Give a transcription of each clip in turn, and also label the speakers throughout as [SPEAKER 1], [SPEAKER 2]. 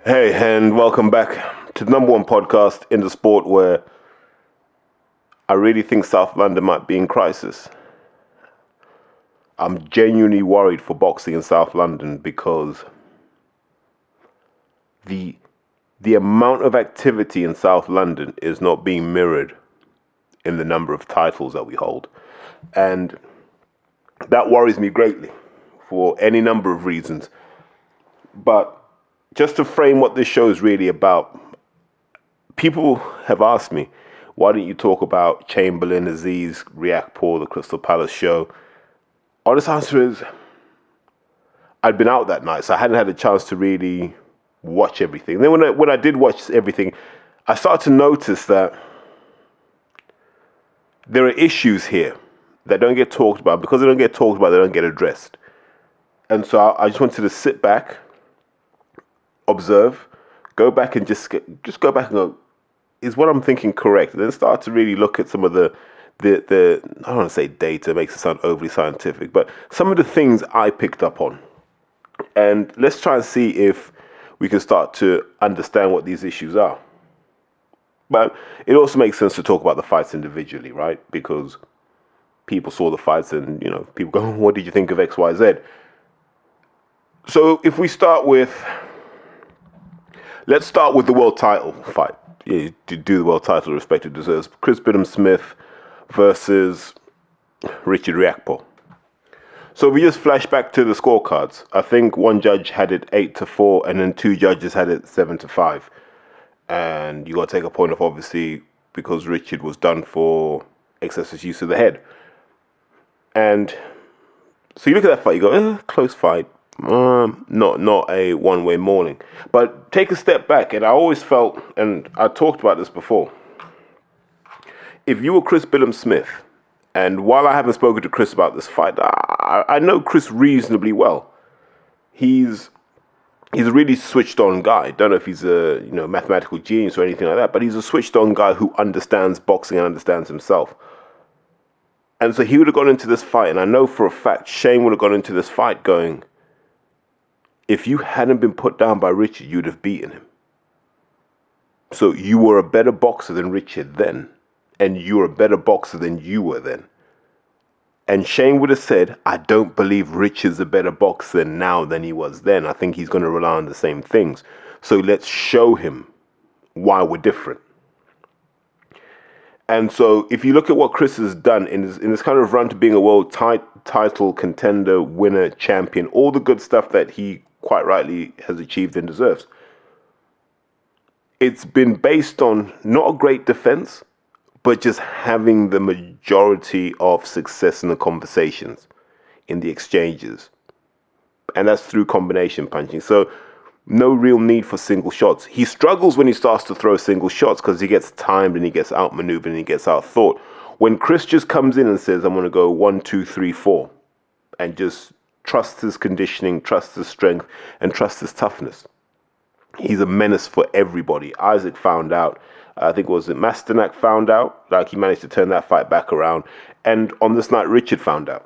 [SPEAKER 1] Hey, and welcome back to the number one podcast in the sport where I really think South London might be in crisis. I'm genuinely worried for boxing in South London because the the amount of activity in South London is not being mirrored in the number of titles that we hold. And that worries me greatly for any number of reasons. But just to frame what this show is really about, people have asked me, why don't you talk about Chamberlain, Aziz, Riakporhe, the Crystal Palace show? Honest answer is, I'd been out that night, so I hadn't had a chance to really watch everything. Then when I did watch everything, I started to notice that there are issues here that don't get talked about. Because they don't get talked about, they don't get addressed. And so I just wanted to sit back, observe, go back and just go back and go, is what I'm thinking correct? And then start to really look at some of the I don't want to say data, makes it sound overly scientific, but some of the things I picked up on. And let's try and see if we can start to understand what these issues are. But it also makes sense to talk about the fights individually, right? Because people saw the fights and, people go, what did you think of X, Y, Z? So if we let's start with the world title fight. Yeah, to do the world title respect it deserves. Chris Billam-Smith versus Richard Riakporhe. So we just flash back to the scorecards. I think one judge had it 8-4, and then two judges had it 7-5. And you got to take a point off, obviously, because Richard was done for excessive use of the head. And so you look at that fight, you go, close fight. Not a one-way mauling. But take a step back, and I always felt, and I talked about this before, if you were Chris Billam-Smith, and while I haven't spoken to Chris about this fight, I know Chris reasonably well. He's a really switched-on guy. Don't know if he's a mathematical genius or anything like that, but he's a switched-on guy who understands boxing and understands himself. And so he would have gone into this fight, and I know for a fact Shane would have gone into this fight going, if you hadn't been put down by Richard, you'd have beaten him. So you were a better boxer than Richard then. And you were a better boxer than you were then. And Shane would have said, I don't believe Richard's a better boxer now than he was then. I think he's going to rely on the same things. So let's show him why we're different. And so if you look at what Chris has done in this kind of run to being a world title contender, winner, champion, all the good stuff that he quite rightly has achieved and deserves, it's been based on not a great defense, but just having the majority of success in the conversations, in the exchanges. And that's through combination punching. So no real need for single shots. He struggles when he starts to throw single shots because he gets timed and he gets outmaneuvered and he gets outthought. When Chris just comes in and says, I'm going to go 1, 2, 3, 4, and just trusts his conditioning, trusts his strength, and trusts his toughness, he's a menace for everybody. Isaac found out. I think Masternak found out. Like, he managed to turn that fight back around. And on this night, Richard found out.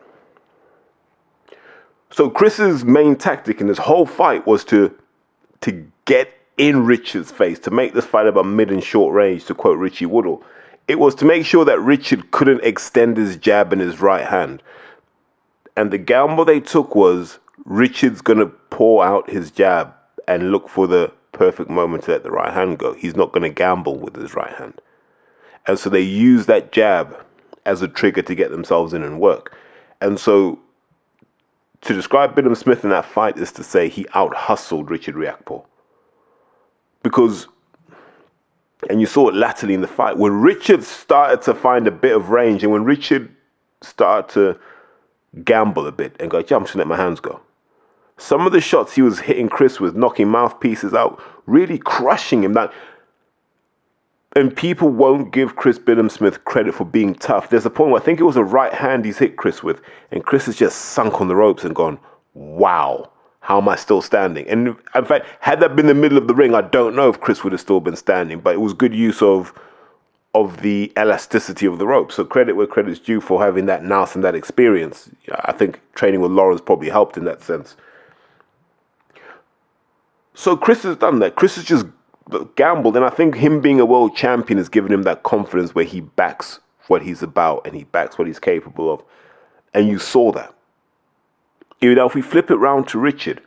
[SPEAKER 1] So Chris's main tactic in this whole fight was to get in Richard's face, to make this fight about mid and short range, to quote Richie Woodall. It was to make sure that Richard couldn't extend his jab in his right hand. And the gamble they took was Richard's going to pour out his jab and look for the perfect moment to let the right hand go. He's not going to gamble with his right hand. And so they use that jab as a trigger to get themselves in and work. And so to describe Billam-Smith in that fight is to say he out-hustled Richard Riakporhe. Because, and you saw it latterly in the fight, when Richard started to find a bit of range and when Richard started to gamble a bit and go, I'm just going to let my hands go. Some of the shots he was hitting Chris with, knocking mouthpieces out, really crushing him. And people won't give Chris Billam-Smith credit for being tough. There's a point where I think it was a right hand he's hit Chris with, and Chris has just sunk on the ropes and gone, wow, how am I still standing? And in fact, had that been the middle of the ring, I don't know if Chris would have still been standing, but it was good use of the elasticity of the rope. So credit where credit's due for having that nous and that experience. I think training with Lawrence probably helped in that sense. So Chris has done that. Chris has just gambled, and I think him being a world champion has given him that confidence where he backs what he's about and he backs what he's capable of. And you saw that. You know, if we flip it round to Richard,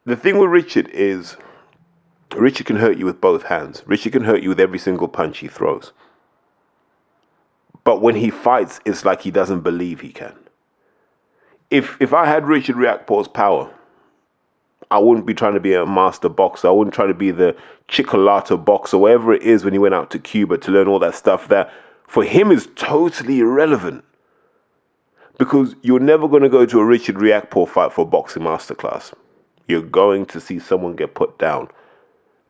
[SPEAKER 1] the thing with Richard is Richard can hurt you with both hands. Richard can hurt you with every single punch he throws. But when he fights, it's like he doesn't believe he can. If I had Richard Riakporhe's power, I wouldn't be trying to be a master boxer. I wouldn't try to be the Chicolato boxer, whatever it is when he went out to Cuba to learn all that stuff that for him is totally irrelevant. Because you're never going to go to a Richard Riakporhe fight for a boxing masterclass. You're going to see someone get put down.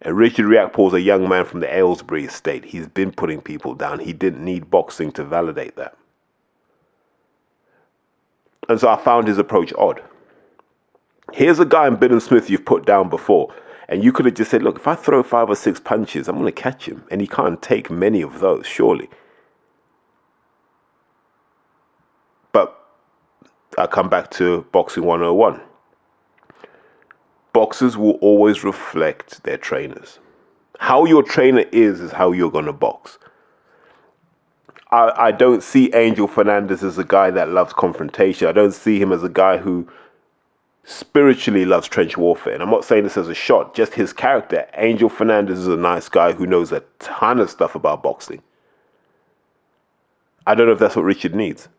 [SPEAKER 1] And Richard Riakporhe is a young man from the Aylesbury estate. He's been putting people down. He didn't need boxing to validate that. And so I found his approach odd. Here's a guy in Bidden Smith you've put down before. And you could have just said, look, if I throw 5 or 6 punches, I'm going to catch him. And he can't take many of those, surely. But I come back to Boxing 101. Boxers will always reflect their trainers. How your trainer is how you're going to box. I don't see Angel Fernandez as a guy that loves confrontation. I don't see him as a guy who spiritually loves trench warfare. And I'm not saying this as a shot, just his character. Angel Fernandez is a nice guy who knows a ton of stuff about boxing. I don't know if that's what Richard needs.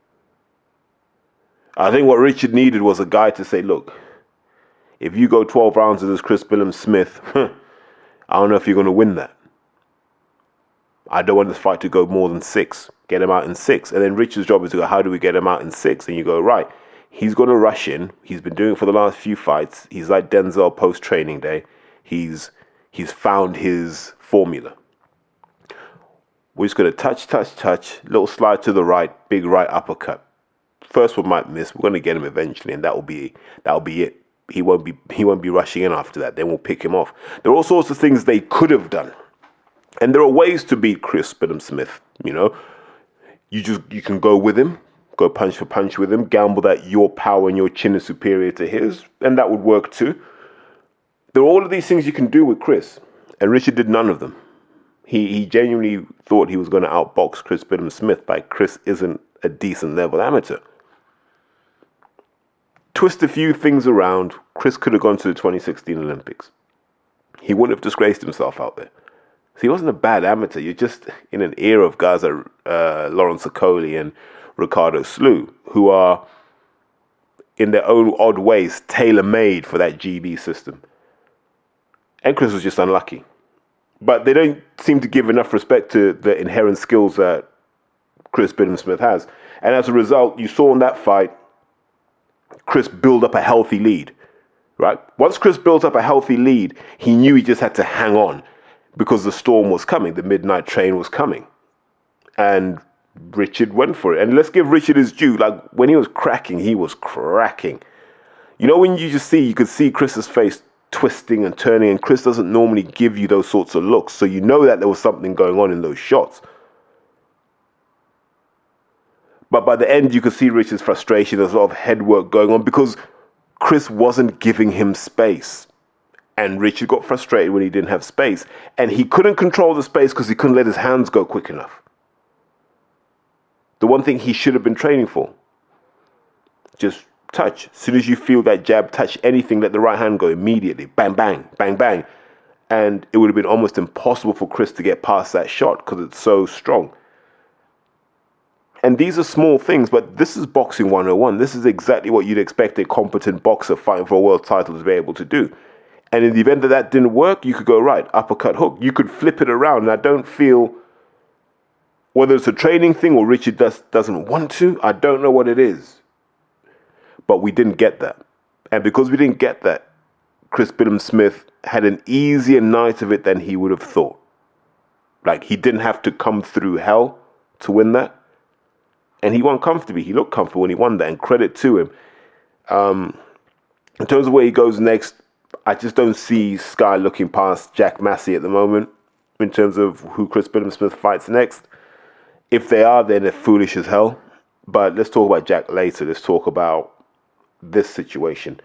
[SPEAKER 1] I think what Richard needed was a guy to say, look, if you go 12 rounds with this Chris Billam-Smith, I don't know if you're going to win that. I don't want this fight to go more than 6. Get him out in 6. And then Richard's job is to go, how do we get him out in 6? And you go, right, he's going to rush in. He's been doing it for the last few fights. He's like Denzel post-training day. He's found his formula. We're just going to touch, little slide to the right, big right uppercut. First one might miss. We're going to get him eventually, and that'll be it. He won't be rushing in after that. Then we'll pick him off. There are all sorts of things they could have done. And there are ways to beat Chris Billam-Smith, you know. You can go with him, go punch for punch with him, gamble that your power and your chin is superior to his, and that would work too. There are all of these things you can do with Chris, and Richard did none of them. He genuinely thought he was going to outbox Chris Billam-Smith, but Chris isn't a decent level amateur. Twist a few things around, Chris could have gone to the 2016 Olympics. He wouldn't have disgraced himself out there. So he wasn't a bad amateur. You're just in an era of guys like Lawrence Okoli and Ricardo Slew, who are, in their own odd ways, tailor-made for that GB system. And Chris was just unlucky. But they don't seem to give enough respect to the inherent skills that Chris Billam-Smith has. And as a result, you saw in that fight, Chris build up a healthy lead, right? Once Chris built up a healthy lead, he knew he just had to hang on because the storm was coming, the midnight train was coming. And Richard went for it. And let's give Richard his due. Like, when he was cracking, he was cracking. You know, when you could see Chris's face twisting and turning, and Chris doesn't normally give you those sorts of looks, so you know that there was something going on in those shots. But by the end, you could see Richard's frustration. There's a lot of head work going on because Chris wasn't giving him space. And Richard got frustrated when he didn't have space. And he couldn't control the space because he couldn't let his hands go quick enough. The one thing he should have been training for. Just touch. As soon as you feel that jab touch anything, let the right hand go immediately. Bang, bang, bang, bang. And it would have been almost impossible for Chris to get past that shot because it's so strong. And these are small things, but this is Boxing 101. This is exactly what you'd expect a competent boxer fighting for a world title to be able to do. And in the event that that didn't work, you could go right, uppercut, hook. You could flip it around. And I don't feel, whether it's a training thing or Richard doesn't want to, I don't know what it is. But we didn't get that. And because we didn't get that, Chris Billam-Smith had an easier night of it than he would have thought. Like, he didn't have to come through hell to win that. And he won comfortably. He looked comfortable when he won that, and credit to him. In terms of where he goes next, I just don't see Sky looking past Jack Massey at the moment in terms of who Chris Billam-Smith fights next. If they are, then they're foolish as hell. But let's talk about Jack later. Let's talk about this situation.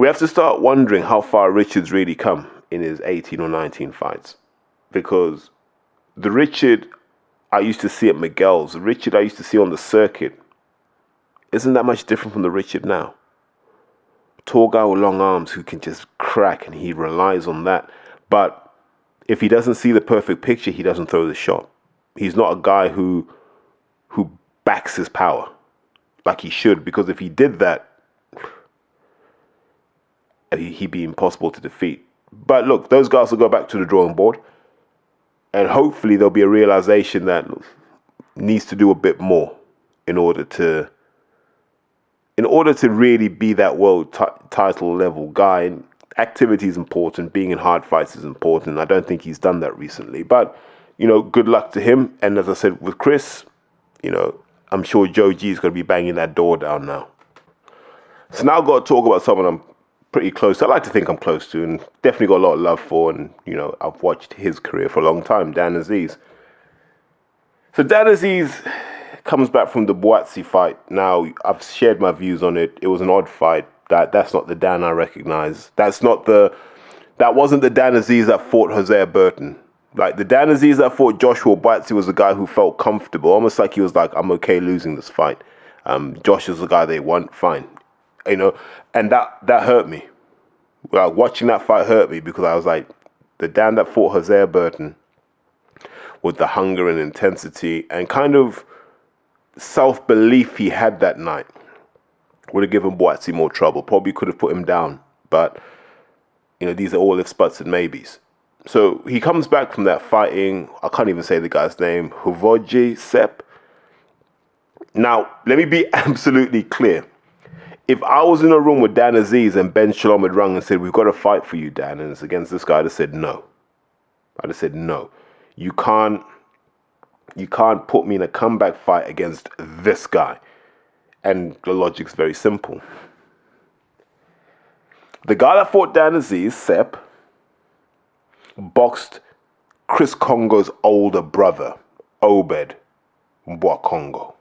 [SPEAKER 1] we have to start wondering how far Richard's really come in his 18 or 19 fights. Because the Richard I used to see at Miguel's, the Richard I used to see on the circuit, isn't that much different from the Richard now. Tall guy with long arms who can just crack, and he relies on that. But if he doesn't see the perfect picture, he doesn't throw the shot. He's not a guy who backs his power like he should, because if he did that, he'd be impossible to defeat. But look, those guys will go back to the drawing board, and hopefully there'll be a realization that needs to do a bit more in order to really be that world title level guy. And activity is important. Being in hard fights is important. I don't think he's done that recently. But, good luck to him. And as I said with Chris, I'm sure Joe G is going to be banging that door down now. So now I've got to talk about someone I'm pretty close to. I like to think I'm close to, and definitely got a lot of love for. And, I've watched his career for a long time, Dan Aziz. So Dan Aziz comes back from the Buatsi fight. Now, I've shared my views on it. It was an odd fight. That's not the Dan I recognize. That wasn't the Dan Aziz that fought Hosea Burton. Like, the Dan Aziz that fought Joshua Buatsi was a guy who felt comfortable, almost like he was like, I'm okay losing this fight. Josh is the guy they want, fine. And that hurt me. Like, watching that fight hurt me, because I was like, the Dan that fought Hosea Burton with the hunger and intensity and kind of self-belief he had that night would have given Buatsi more trouble. Probably could have put him down. But, these are all ifs, buts, and maybes. So he comes back from that fighting, I can't even say the guy's name, Hovoj Sepp. Now, let me be absolutely clear. If I was in a room with Dan Aziz and Ben Shalom had rung and said, we've got a fight for you, Dan, and it's against this guy, I'd have said no. I'd have said no. You can't put me in a comeback fight against this guy. And the logic's very simple. The guy that fought Dan Aziz, Sepp, boxed Chris Kongo's older brother, Obed Mboa-Kongo.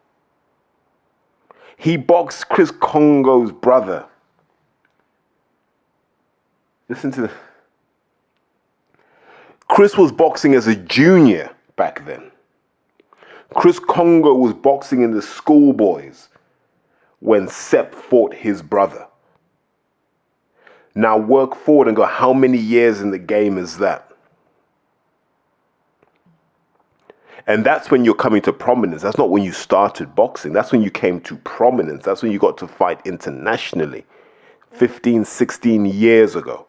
[SPEAKER 1] He boxed Chris Kongo's brother. Listen to this. Chris was boxing as a junior back then. Chris Kongo was boxing in the schoolboys when Sepp fought his brother. Now work forward and go, how many years in the game is that? And that's when you're coming to prominence. That's not when you started boxing. That's when you came to prominence. That's when you got to fight internationally. 15, 16 years ago.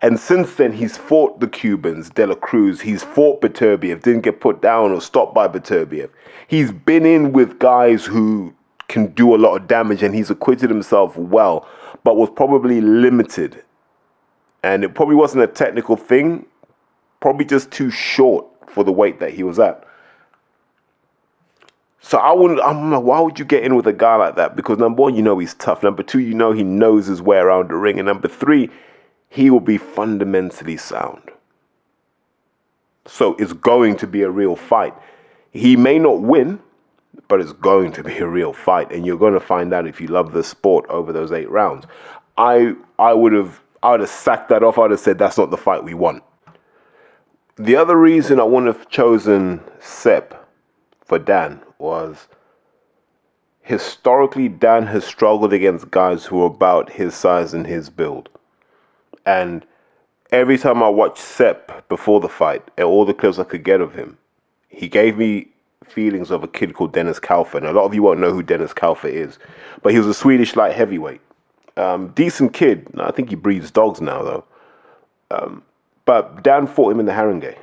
[SPEAKER 1] And since then, he's fought the Cubans, De La Cruz. He's fought Beterbiev, didn't get put down or stopped by Beterbiev. He's been in with guys who can do a lot of damage, and he's acquitted himself well, but was probably limited. And it probably wasn't a technical thing, probably just too short for the weight that he was at. So I'm like, why would you get in with a guy like that? Because number one, he's tough. Number two, he knows his way around the ring. And number three, he will be fundamentally sound. So it's going to be a real fight. He may not win, but it's going to be a real fight. And you're going to find out if you love the sport over those 8 rounds. I would have sacked that off. I would have said, that's not the fight we want. The other reason I wouldn't have chosen Sepp for Dan was historically Dan has struggled against guys who are about his size and his build. And every time I watched Sepp before the fight, and all the clips I could get of him, he gave me feelings of a kid called Dennis Kaufer. And a lot of you won't know who Dennis Kaufer is, but he was a Swedish light heavyweight. Decent kid. I think he breeds dogs now, though. But Dan fought him in the Haringey.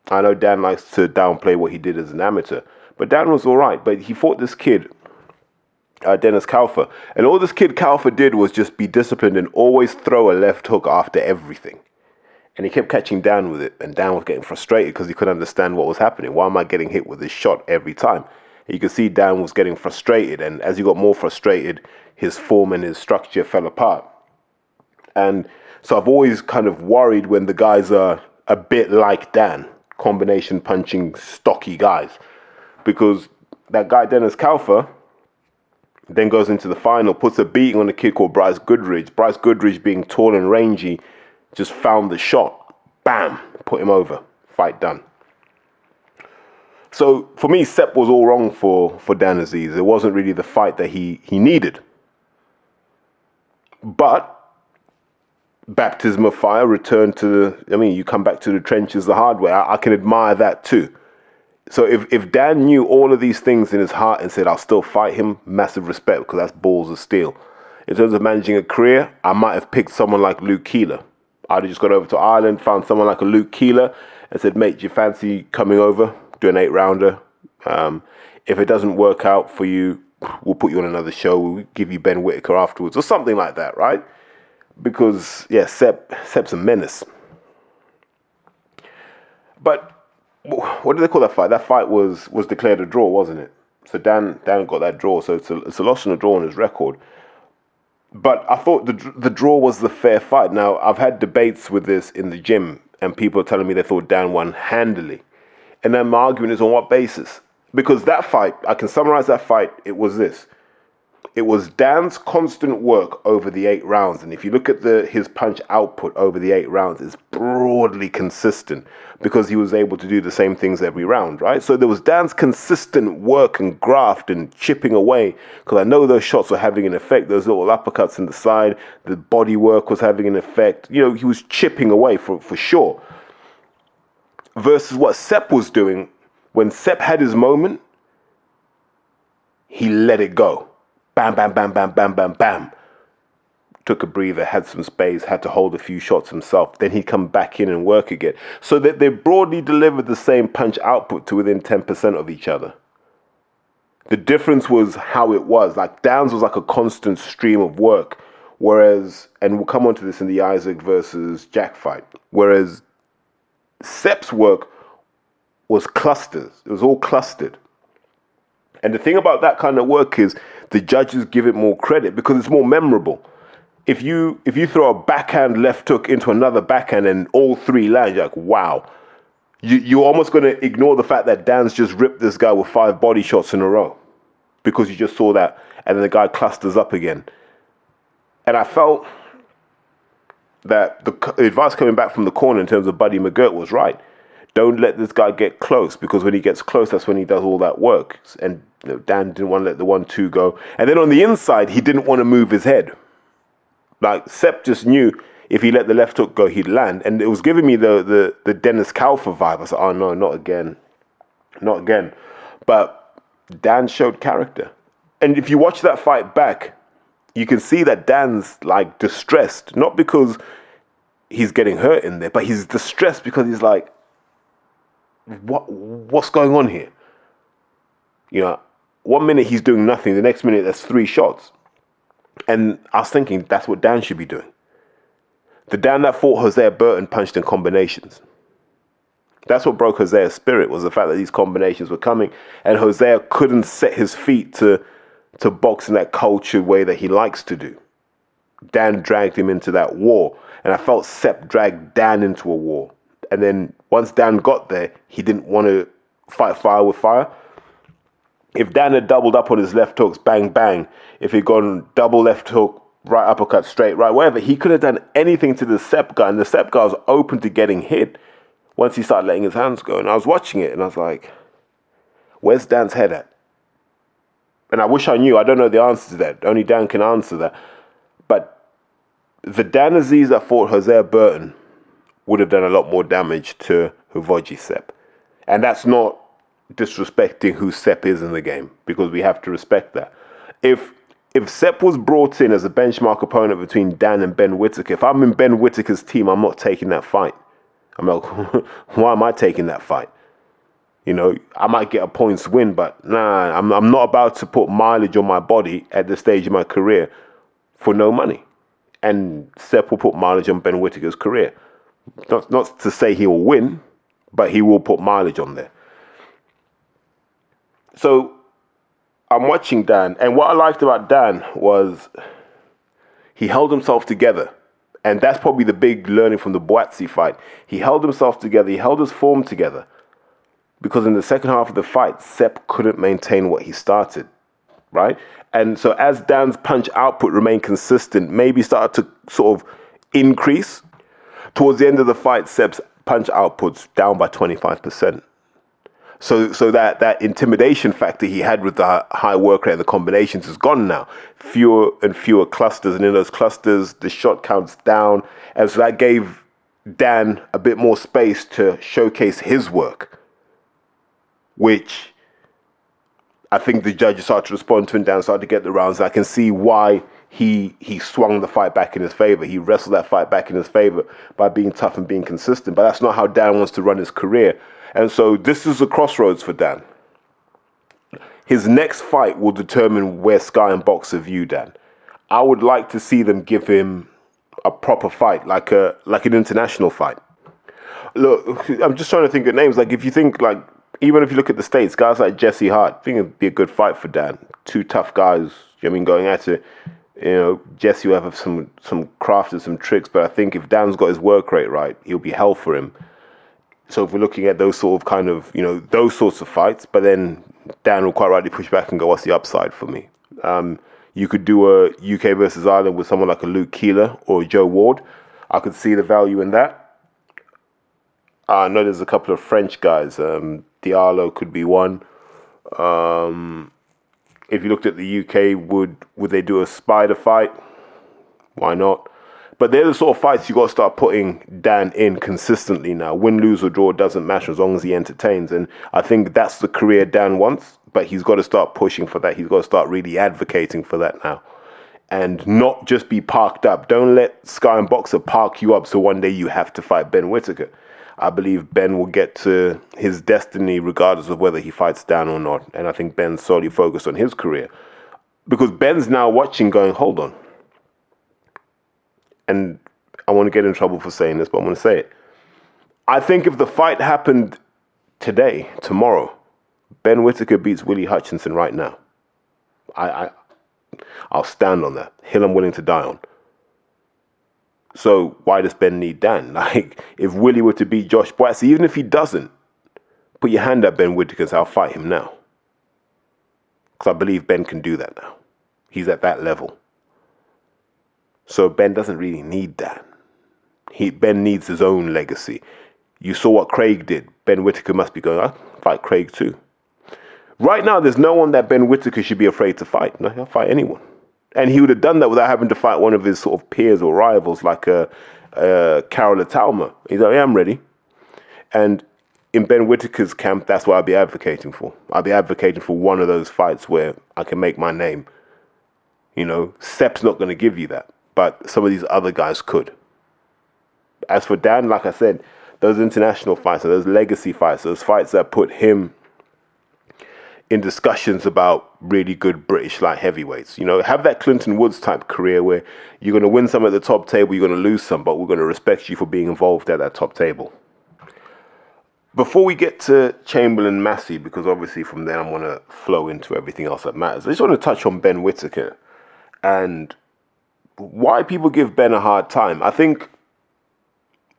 [SPEAKER 1] I know Dan likes to downplay what he did as an amateur, but Dan was all right. But he fought this kid, Dennis Kaufer. And all this kid Kaufer did was just be disciplined and always throw a left hook after everything. And he kept catching Dan with it. And Dan was getting frustrated because he couldn't understand what was happening. Why am I getting hit with this shot every time? And you could see Dan was getting frustrated. And as he got more frustrated, his form and his structure fell apart. And so I've always kind of worried when the guys are a bit like Dan, combination punching, stocky guys. Because that guy, Dennis Kaufer, then goes into the final, puts a beating on a kid called Bryce Goodridge. Bryce Goodridge, being tall and rangy, just found the shot. Bam! Put him over. Fight done. So for me, Sepp was all wrong for Dan Aziz. It wasn't really the fight that he needed. But baptism of fire, return to you come back to the trenches the hard way. I can admire that too. So if Dan knew all of these things in his heart and said, I'll still fight him, massive respect, because that's balls of steel. In terms of managing a career, I might have picked someone like Luke Keeler. I'd have just gone over to Ireland, found someone like a Luke Keeler and said, mate, do you fancy coming over, do an 8-rounder? If it doesn't work out for you, we'll put you on another show. We'll give you Ben Whittaker afterwards or something like that, right? Because, yeah, Sepp's a menace. But what do they call that fight? That fight was declared a draw, wasn't it? So Dan got that draw. So it's a loss and a draw on his record. But I thought the draw was the fair fight. Now, I've had debates with this in the gym, and people are telling me they thought Dan won handily. And then my argument is on what basis? Because that fight, I can summarize that fight, it was this. It was Dan's constant work over the 8 rounds. And if you look at his punch output over the 8 rounds, it's broadly consistent because he was able to do the same things every round, right? So there was Dan's consistent work and graft and chipping away, because I know those shots were having an effect. Those little uppercuts in the side, the body work was having an effect. He was chipping away for sure. Versus what Sepp was doing, when Sepp had his moment, he let it go. Bam, bam, bam, bam, bam, bam, bam. Took a breather, had some space, had to hold a few shots himself. Then he'd come back in and work again. So that they broadly delivered the same punch output to within 10% of each other. The difference was how it was. Like Dan's was like a constant stream of work. Whereas, and we'll come on to this in the Isaac versus Jack fight. Whereas Sepp's work was clusters. It was all clustered. And the thing about that kind of work is the judges give it more credit because it's more memorable. If you throw a backhand left hook into another backhand and all 3 land, you're like, wow. You're almost going to ignore the fact that Dan's just ripped this guy with 5 body shots in a row because you just saw that, and then the guy clusters up again. And I felt that the advice coming back from the corner in terms of Buddy McGirt was right. Don't let this guy get close, because when he gets close, that's when he does all that work. And Dan didn't want to let the 1-2 go. And then on the inside, he didn't want to move his head. Like Sepp just knew if he let the left hook go, he'd land. And it was giving me the Dennis Kaufer vibe. I said, oh no, not again. Not again. But Dan showed character. And if you watch that fight back, you can see that Dan's like distressed. Not because he's getting hurt in there, but he's distressed because he's like, what's going on here? 1 minute he's doing nothing, the next minute there's 3 shots. And I was thinking that's what Dan should be doing. The Dan that fought Hosea Burton punched in combinations. That's what broke Hosea's spirit, was the fact that these combinations were coming, and Hosea couldn't set his feet to box in that cultured way that he likes to do. Dan dragged him into that war, and I felt Sepp dragged Dan into a war. And then once Dan got there, he didn't want to fight fire with fire. If Dan had doubled up on his left hooks, bang, bang, if he'd gone double left hook, right uppercut, straight, right, whatever, he could have done anything to the Sepp guy, and the Sepp guy was open to getting hit once he started letting his hands go. And I was watching it, and I was like, where's Dan's head at? And I wish I knew. I don't know the answer to that. Only Dan can answer that. But the Dan Aziz that fought Hosea Burton would have done a lot more damage to Hrvoje Sepp. And that's not disrespecting who Sepp is in the game, because we have to respect that. If Sepp was brought in as a benchmark opponent between Dan and Ben Whittaker, if I'm in Ben Whittaker's team, I'm not taking that fight. I'm like, why am I taking that fight? I might get a points win, but nah, I'm not about to put mileage on my body at this stage of my career for no money. And Sepp will put mileage on Ben Whittaker's career. Not to say he will win, but he will put mileage on there. So I'm watching Dan, and what I liked about Dan was he held himself together. And that's probably the big learning from the Buatsi fight. He held himself together, he held his form together. Because in the second half of the fight, Sepp couldn't maintain what he started. right? And so as Dan's punch output remained consistent, maybe started to sort of increase. Towards the end of the fight, Seb's punch output's down by 25%. So that intimidation factor he had with the high work rate and the combinations is gone now. Fewer and fewer clusters, and in those clusters, the shot count's down. And so that gave Dan a bit more space to showcase his work, which I think the judges started to respond to, and Dan started to get the rounds. I can see why he swung the fight back in his favor. He wrestled that fight back in his favor by being tough and being consistent. But that's not how Dan wants to run his career. And so this is a crossroads for Dan. His next fight will determine where Sky and Boxer view Dan. I would like to see them give him a proper fight, like an international fight. Look, I'm just trying to think of names. Like if you think like, even if you look at the States, guys like Jesse Hart, I think it'd be a good fight for Dan. Two tough guys, going at it. Jesse will have some craft and some tricks, but I think if Dan's got his work rate right, he'll be hell for him. So if we're looking at those sort of kind of, those sorts of fights, but then Dan will quite rightly push back and go, what's the upside for me? You could do a UK versus Ireland with someone like a Luke Keeler or Joe Ward. I could see the value in that. I know there's a couple of French guys. Diallo could be one. If you looked at the UK, would they do a spider fight? Why not? But they're the sort of fights you got to start putting Dan in consistently now. Win, lose, or draw doesn't matter as long as he entertains. And I think that's the career Dan wants, but he's got to start pushing for that. He's got to start really advocating for that now. And not just be parked up. Don't let Sky and Boxer park you up so one day you have to fight Ben Whittaker. I believe Ben will get to his destiny regardless of whether he fights Dan or not. And I think Ben's solely focused on his career. Because Ben's now watching going, hold on. And I want to get in trouble for saying this, but I'm going to say it. I think if the fight happened today, tomorrow, Ben Whittaker beats Willie Hutchinson right now. I'll stand on that. Hill I'm willing to die on. So why does Ben need Dan? Like, if Willie were to beat Josh Boyce, even if he doesn't, put your hand up Ben Whittaker, I'll fight him now. Because I believe Ben can do that now. He's at that level. So Ben doesn't really need that. Ben needs his own legacy. You saw what Craig did. Ben Whittaker must be going, I'll fight Craig too. Right now, there's no one that Ben Whittaker should be afraid to fight. No, he'll fight anyone. And he would have done that without having to fight one of his sort of peers or rivals like Carol Talma. He's like, yeah, I'm ready. And in Ben Whittaker's camp, that's what I'll be advocating for. I'll be advocating for one of those fights where I can make my name. Sep's not going to give you that. But some of these other guys could. As for Dan, like I said, those international fights, those legacy fights, those fights that put him in discussions about really good British light heavyweights. Have that Clinton Woods type career where you're going to win some at the top table, you're going to lose some, but we're going to respect you for being involved at that top table. Before we get to Chamberlain Massey, because obviously from there I'm going to flow into everything else that matters, I just want to touch on Ben Whittaker and why people give Ben a hard time. I think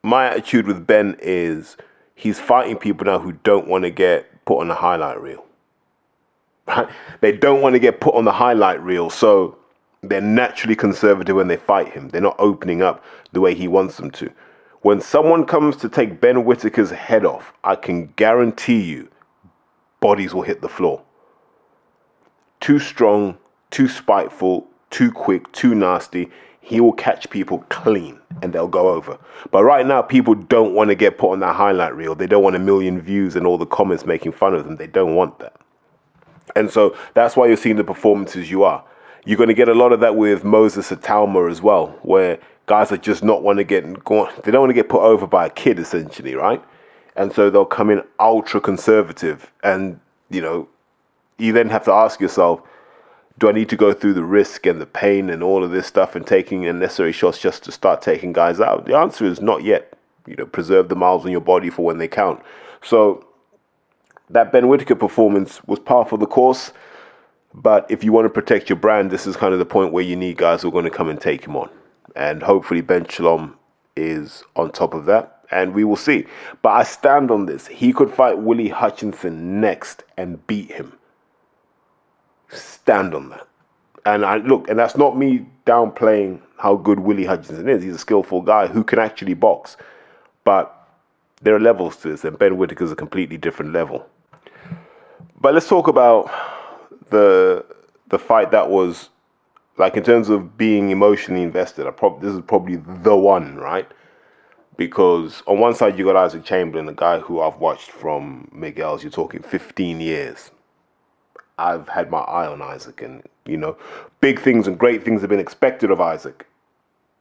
[SPEAKER 1] my attitude with Ben is he's fighting people now who don't want to get put on the highlight reel. Right? They don't want to get put on the highlight reel, so they're naturally conservative when they fight him. They're not opening up the way he wants them to. When someone comes to take Ben Whittaker's head off, I can guarantee you bodies will hit the floor. Too strong, too spiteful, too quick, too nasty. He will catch people clean and they'll go over. But right now, people don't want to get put on that highlight reel. They don't want a million views and all the comments making fun of them. They don't want that. And so that's why you're seeing the performances you are. You're going to get a lot of that with Moses Atalma as well, where guys are just not want to get, they don't want to get put over by a kid, essentially, right? And so they'll come in ultra conservative. And, you then have to ask yourself, do I need to go through the risk and the pain and all of this stuff and taking unnecessary shots just to start taking guys out? The answer is not yet. Preserve the miles on your body for when they count. So that Ben Whittaker performance was par for the course. But if you want to protect your brand, this is kind of the point where you need guys who are going to come and take him on. And hopefully Ben Shalom is on top of that. And we will see. But I stand on this. He could fight Willie Hutchinson next and beat him. stand on that. And that's not me downplaying how good Willie Hutchinson is. He's a skillful guy who can actually box. But there are levels to this, and Ben Whittaker's a completely different level. But let's talk about the fight that was, like, in terms of being emotionally invested. This is probably the one, right? Because on one side you got Isaac Chamberlain, a guy who I've watched from Miguel's. You're talking 15 years. I've had my eye on Isaac, and big things and great things have been expected of Isaac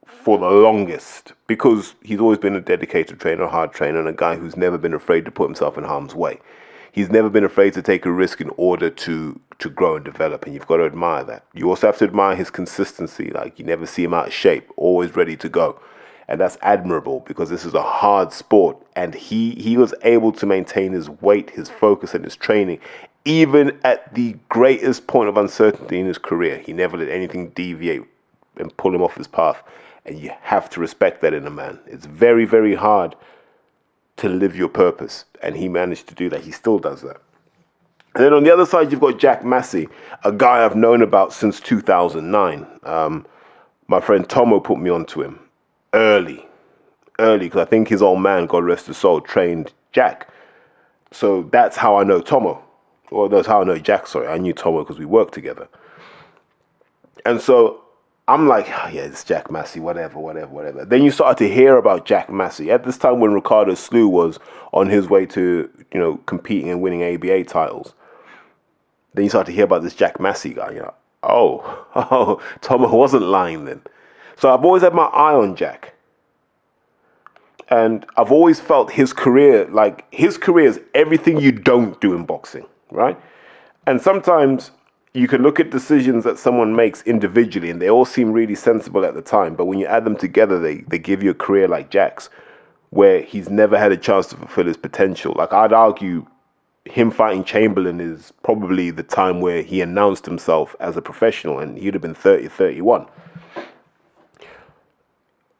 [SPEAKER 1] for the longest, because he's always been a dedicated trainer, a hard trainer, and a guy who's never been afraid to put himself in harm's way. He's never been afraid to take a risk in order to grow and develop, and you've got to admire that. You also have to admire his consistency. Like, you never see him out of shape, always ready to go. And that's admirable, because this is a hard sport, and he was able to maintain his weight, his focus, and his training, even at the greatest point of uncertainty in his career. He never let anything deviate and pull him off his path. And you have to respect that in a man. It's very, very hard to live your purpose, and he managed to do that. He still does that. And then on the other side, you've got Jack Massey, a guy I've known about since 2009. My friend Tomo put me onto him early, because I think his old man, God rest his soul, trained Jack. So that's how I know Tomo. Well, that's how I know Jack, sorry. I knew Tomo because we worked together. And so I'm like, oh, yeah, it's Jack Massey, whatever. Then you started to hear about Jack Massey. At this time when Ricardo Slew was on his way to, competing and winning ABA titles, then you start to hear about this Jack Massey guy. You're like, oh, Tomo wasn't lying then. So I've always had my eye on Jack. And I've always felt his career is everything you don't do in boxing, right? And sometimes you can look at decisions that someone makes individually and they all seem really sensible at the time. But when you add them together, they give you a career like Jack's, where he's never had a chance to fulfill his potential. Like, I'd argue him fighting Chamberlain is probably the time where he announced himself as a professional, and he'd have been 30, 31.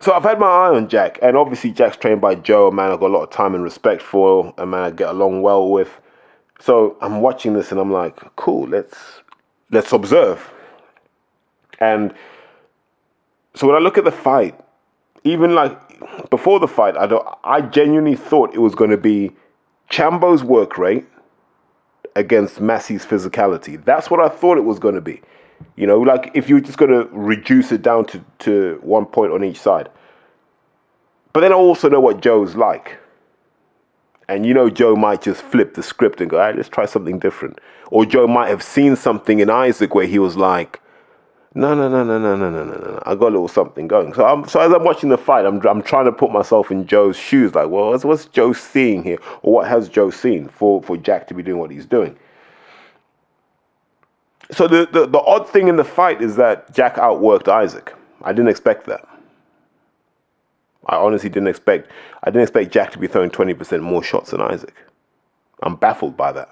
[SPEAKER 1] So I've had my eye on Jack, and obviously Jack's trained by Joe, a man I've got a lot of time and respect for, a man I get along well with. So I'm watching this and I'm like, cool, let's observe. And so when I look at the fight, even like before the fight, I genuinely thought it was going to be Chambo's work rate against Massey's physicality. That's what I thought it was going to be. Like if you were just going to reduce it down to 1 point on each side. But then I also know what Joe's like. And Joe might just flip the script and go, all right, let's try something different. Or Joe might have seen something in Isaac where he was like, no, I got a little something going. So as I'm watching the fight, I'm trying to put myself in Joe's shoes. Like, well, what's Joe seeing here? Or what has Joe seen for Jack to be doing what he's doing? So the odd thing in the fight is that Jack outworked Isaac. I didn't expect that. I honestly didn't expect Jack to be throwing 20% more shots than Isaac. I'm baffled by that,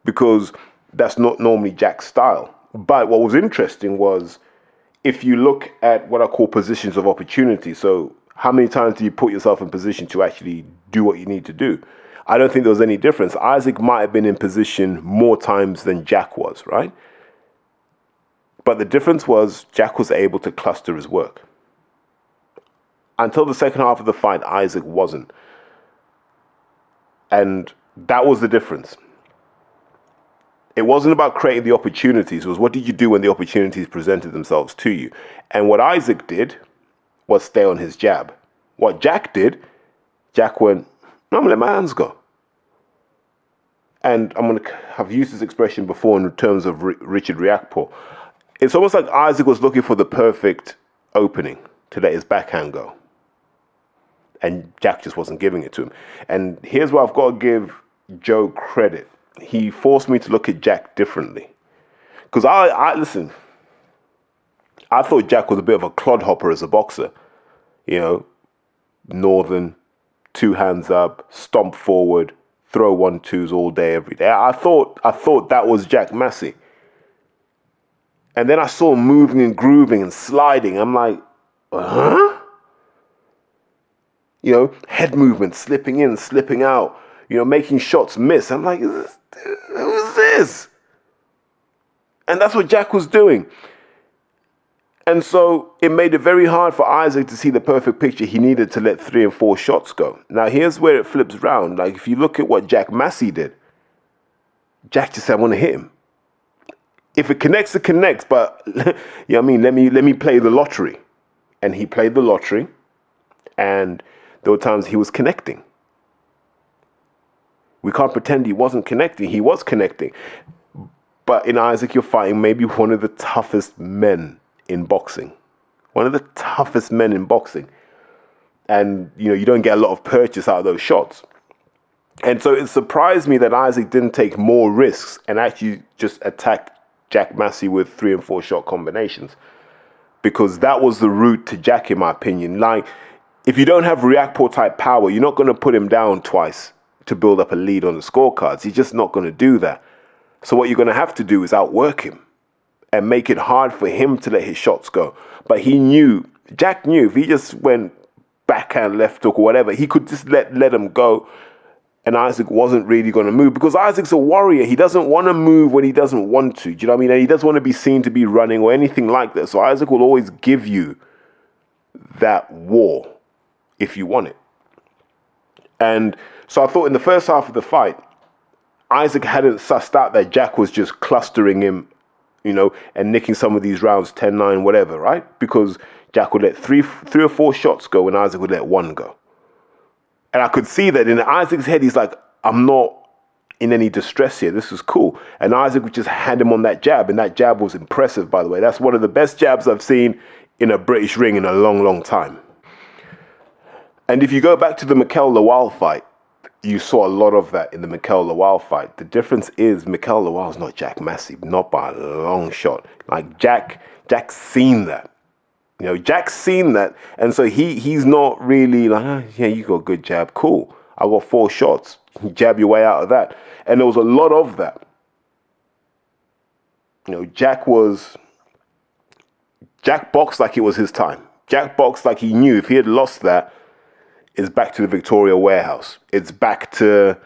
[SPEAKER 1] because that's not normally Jack's style. But what was interesting was, if you look at what I call positions of opportunity, so how many times do you put yourself in position to actually do what you need to do? I don't think there was any difference. Isaac might have been in position more times than Jack was, right? But the difference was Jack was able to cluster his work. Until the second half of the fight, Isaac wasn't. And that was the difference. It wasn't about creating the opportunities. It was, what did you do when the opportunities presented themselves to you? And what Isaac did was stay on his jab. What Jack did, Jack went, I'm going to let my hands go. And I've used this expression before in terms of Richard Riakporhe. It's almost like Isaac was looking for the perfect opening to let his backhand go. And Jack just wasn't giving it to him. And here's where I've got to give Joe credit. He forced me to look at Jack differently. Because listen, I thought Jack was a bit of a clodhopper as a boxer. Northern, 2 hands up, stomp forward, throw 1-2s all day, every day. I thought that was Jack Massey. And then I saw him moving and grooving and sliding. I'm like, huh? Head movement, slipping in, slipping out, making shots miss. I'm like, who's this? And that's what Jack was doing. And so it made it very hard for Isaac to see the perfect picture. He needed to let 3 and 4 shots go. Now, here's where it flips round. Like, if you look at what Jack Massey did, Jack just said, I want to hit him. If it connects, it connects. But, you know what I mean? Let me play the lottery. And he played the lottery. And there were times he was connecting. We can't pretend he wasn't connecting. He was connecting. But in Isaac, you're fighting maybe one of the toughest men in boxing. One of the toughest men in boxing. And, you know, you don't get a lot of purchase out of those shots. And so it surprised me that Isaac didn't take more risks and actually just attack Jack Massey with 3 and 4 shot combinations. Because that was the route to Jack, in my opinion. Like, if you don't have Riakporhe type power, you're not going to put him down twice to build up a lead on the scorecards. He's just not going to do that. So what you're going to have to do is outwork him and make it hard for him to let his shots go. But Jack knew if he just went backhand, left hook, or whatever, he could just let him go. And Isaac wasn't really going to move because Isaac's a warrior. He doesn't want to move when he doesn't want to. Do you know what I mean? And he doesn't want to be seen to be running or anything like that. So Isaac will always give you that war if you want it. And so I thought in the first half of the fight, Isaac hadn't sussed out that Jack was just clustering him, you know, and nicking some of these rounds 10-9, whatever, right? Because Jack would let three or four shots go and Isaac would let one go. And I could see that in Isaac's head, he's like, I'm not in any distress here. This is cool. And Isaac would just hand him on that jab. And that jab was impressive, by the way. That's one of the best jabs I've seen in a British ring in a long, long time. And if you go back to the Mikel Lawal fight, you saw a lot of that in the Mikel Lawal fight. The difference is Mikel Lawal's not Jack Massey, not by a long shot. Like Jack's seen that. You know, Jack's seen that, and so he's not really like, yeah, you got a good jab, cool. I got 4 shots, jab your way out of that. And there was a lot of that. You know, Jack boxed like it was his time. Jack boxed like he knew if he had lost that, it's back to the Victoria Warehouse. It's back to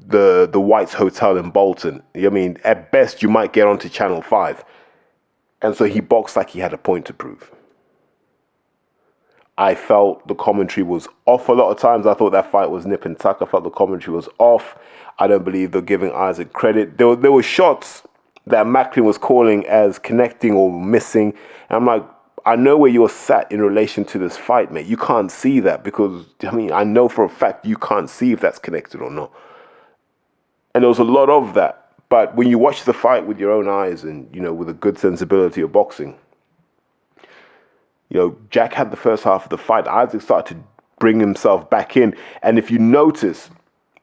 [SPEAKER 1] the White's Hotel in Bolton. I mean, at best, you might get onto Channel 5. And so he boxed like he had a point to prove. I felt the commentary was off a lot of times. I thought that fight was nip and tuck. I felt the commentary was off. I don't believe they're giving Isaac credit. There were shots that Macklin was calling as connecting or missing. And I'm like, I know where you're sat in relation to this fight, mate. You can't see that because, I mean, I know for a fact you can't see if that's connected or not. And there was a lot of that. But when you watch the fight with your own eyes and, you know, with a good sensibility of boxing, you know, Jack had the first half of the fight. Isaac started to bring himself back in. And if you notice,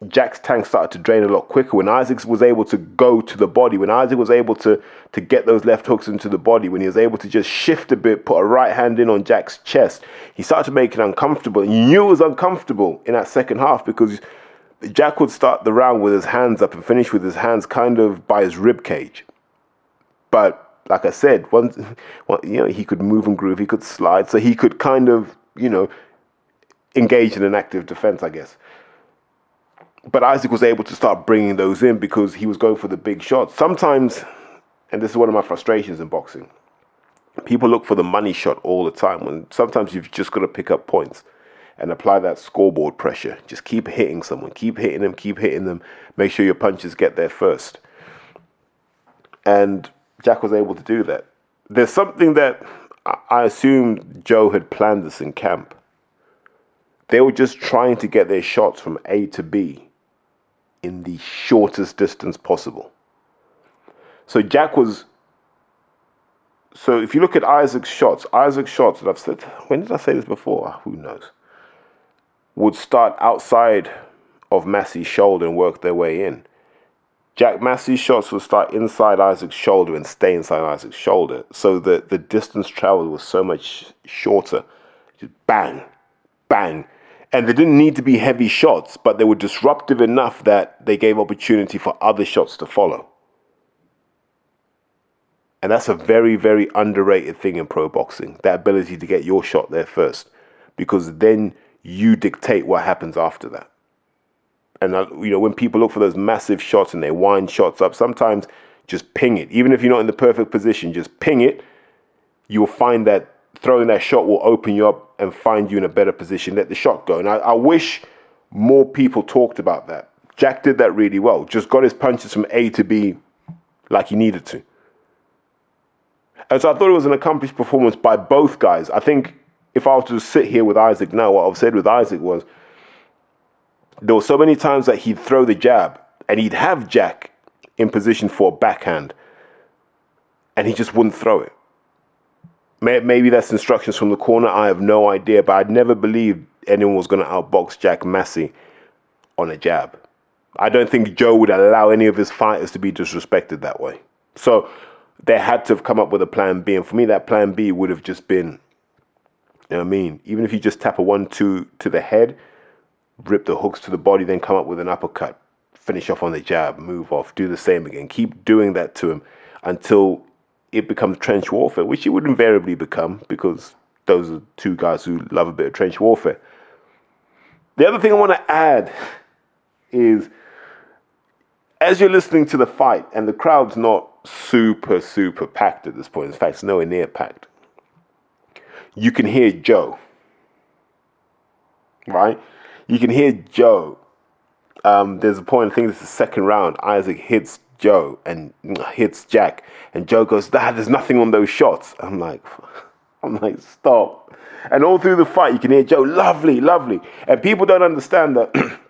[SPEAKER 1] Jack's tank started to drain a lot quicker. When Isaac was able to go to the body, when Isaac was able to get those left hooks into the body, when he was able to just shift a bit, put a right hand in on Jack's chest, he started to make it uncomfortable. And you knew it was uncomfortable in that second half because Jack would start the round with his hands up and finish with his hands kind of by his rib cage. But like I said, once, you know, he could move and groove, he could slide, so he could kind of, you know, engage in an active defense, I guess. But Isaac was able to start bringing those in because he was going for the big shots. Sometimes, and this is one of my frustrations in boxing, people look for the money shot all the time when sometimes you've just got to pick up points and apply that scoreboard pressure. Just keep hitting someone, keep hitting them, make sure your punches get there first. And Jack was able to do that. There's something that I assume Joe had planned this in camp. They were just trying to get their shots from A to B in the shortest distance possible. So if you look at Isaac's shots, and I've said, when did I say this before? Who knows? Would start outside of Massey's shoulder and work their way in. Jack Massey's shots would start inside Isaac's shoulder and stay inside Isaac's shoulder. So that the distance traveled was so much shorter. Just bang, bang. And they didn't need to be heavy shots, but they were disruptive enough that they gave opportunity for other shots to follow. And that's a very, very underrated thing in pro boxing, that ability to get your shot there first, because then you dictate what happens after that. And, you know, when people look for those massive shots and they wind shots up, sometimes Just ping it. Even if you're not in the perfect position, just ping it. You'll find that throwing that shot will open you up and find you in a better position. Let the shot go. And I wish more people talked about that. Jack did that really well. Just got his punches from A to B like he needed to. And so I thought it was an accomplished performance by both guys. I think if I was to sit here with Isaac now, what I've said with Isaac was there were so many times that he'd throw the jab and he'd have Jack in position for a backhand and he just wouldn't throw it. Maybe that's instructions from the corner. I have no idea, but I'd never believed anyone was going to outbox Jack Massey on a jab. I don't think Joe would allow any of his fighters to be disrespected that way. So they had to have come up with a plan B. And for me, that plan B would have just been, you know what I mean? Even if you just tap a 1-2 to the head, rip the hooks to the body, then come up with an uppercut, finish off on the jab, move off, do the same again. Keep doing that to him until it becomes trench warfare, which it would invariably become because those are two guys who love a bit of trench warfare. The other thing I want to add is, as you're listening to the fight, and the crowd's not super packed at this point, in fact, it's nowhere near packed, you can hear Joe, right? You can hear Joe. There's a point, I think it's the second round, Isaac hits Joe and hits Jack, and Joe goes, there's nothing on those shots. I'm like, stop. And all through the fight, you can hear Joe, lovely. And people don't understand that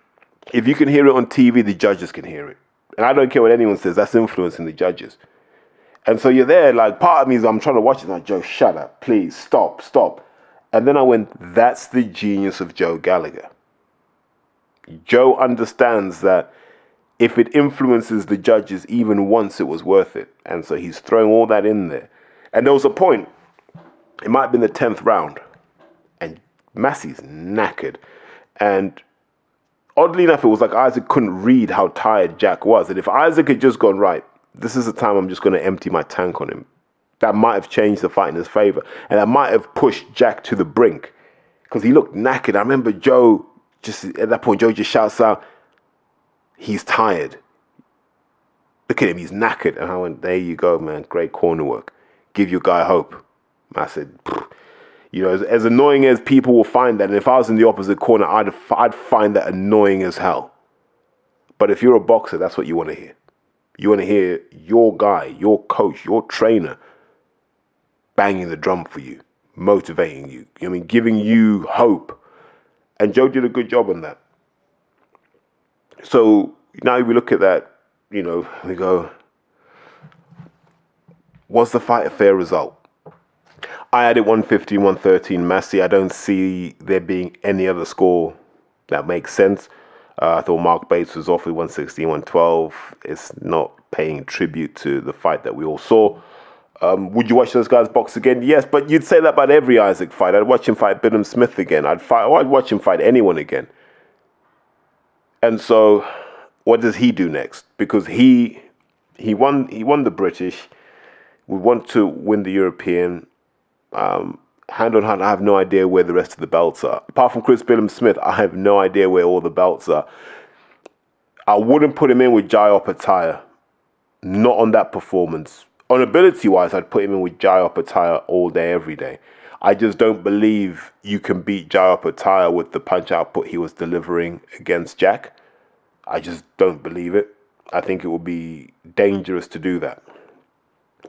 [SPEAKER 1] if you can hear it on TV, the judges can hear it. And I don't care what anyone says, that's influencing the judges. And so you're there, like, part of me is, I'm trying to watch it, like, Joe, shut up, please, stop. And then I went, that's the genius of Joe Gallagher. Joe understands that if it influences the judges even once, it was worth it. And so he's throwing all that in there. And there was a point, it might have been the 10th round, and Massey's knackered. And oddly enough, it was like Isaac couldn't read how tired Jack was. And if Isaac had just gone, right, this is the time I'm just going to empty my tank on him, that might have changed the fight in his favor. And that might have pushed Jack to the brink because he looked knackered. I remember Joe, just at that point, Joe just shouts out, he's tired. Look at him, he's knackered. And I went, there you go, man. Great corner work. Give your guy hope. I said, you know, as annoying as people will find that, and if I was in the opposite corner, I'd find that annoying as hell. But if you're a boxer, that's what you want to hear. You want to hear your guy, your coach, your trainer banging the drum for you, motivating you, I mean, giving you hope. And Joe did a good job on that. So now we look at that, you know, we go, was the fight a fair result? I had it 115, 113 Massey. I don't see there being any other score that makes sense. I thought Mark Bates was off with 116, 112. It's not paying tribute to the fight that we all saw. Would you watch those guys box again? Yes, but you'd say that about every Isaac fight. I'd watch him fight Bidham Smith again. I'd watch him fight anyone again. And so, what does he do next? Because he won the British. We want to win the European. Hand on heart, I have no idea where the rest of the belts are. Apart from Chris Bidham Smith, I have no idea where all the belts are. I wouldn't put him in with Jai Opetaia. Not on that performance. On ability-wise, I'd put him in with Jai Opetaia all day, every day. I just don't believe you can beat Jai Opetaia with the punch output he was delivering against Jack. I just don't believe it. I think it would be dangerous to do that.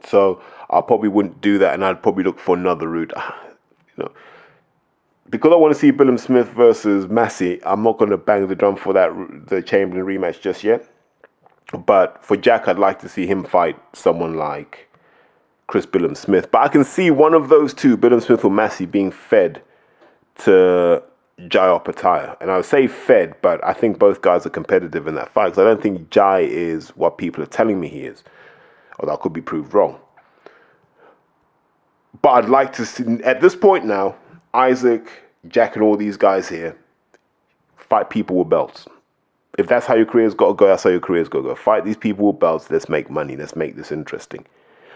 [SPEAKER 1] So I probably wouldn't do that, and I'd probably look for another route. You know, because I want to see Bidham Smith versus Massey, I'm not going to bang the drum for the Chamberlain rematch just yet. But for Jack, I'd like to see him fight someone like Chris Bidham Smith. But I can see one of those two, Bidham Smith or Massey, being fed to Jai Opetaia. And I would say fed, but I think both guys are competitive in that fight, because I don't think Jai is what people are telling me he is. Although I could be proved wrong. But I'd like to see, at this point now, Isaac, Jack, and all these guys here fight people with belts. If that's how your career's got to go, that's how your career's got to go. Fight these people with belts. Let's make money. Let's make this interesting.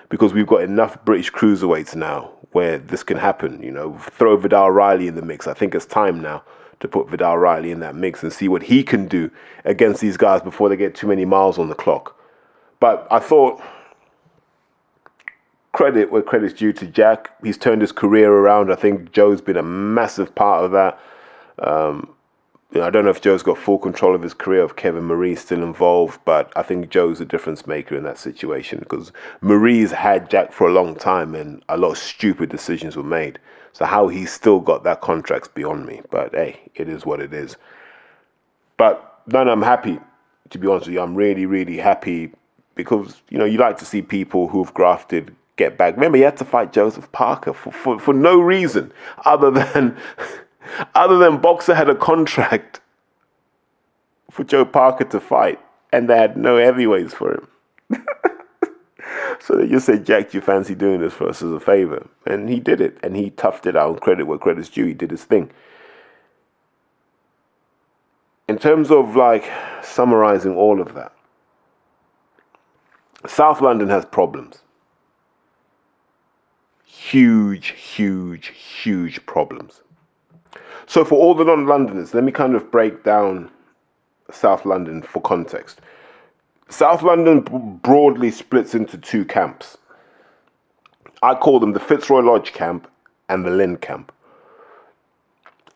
[SPEAKER 1] Because we've got enough British cruiserweights now where this can happen. You know, throw Vidal Riley in the mix. I think it's time now to put Vidal Riley in that mix and see what he can do against these guys before they get too many miles on the clock. But I thought credit where credit's due to Jack. He's turned his career around. I think Joe's been a massive part of that. I don't know if Joe's got full control of his career, if Kevin Marie's still involved, but I think Joe's a difference maker in that situation because Marie's had Jack for a long time and a lot of stupid decisions were made. So how he's still got that contract's beyond me. But hey, it is what it is. But no, I'm happy, to be honest with you. I'm really, really happy because, you like to see people who've grafted get back. Remember, he had to fight Joseph Parker for no reason other than Boxer had a contract for Joe Parker to fight, and they had no heavyweights for him. So they just said, Jack, do you fancy doing this for us as a favor? And he did it, and he toughed it out. Credit where credit's due. He did his thing. In terms of summarizing all of that, South London has problems. Huge, huge, huge problems. So for all the non-Londoners, let me kind of break down South London for context. South London broadly splits into two camps. I call them the Fitzroy Lodge camp and the Lynn camp.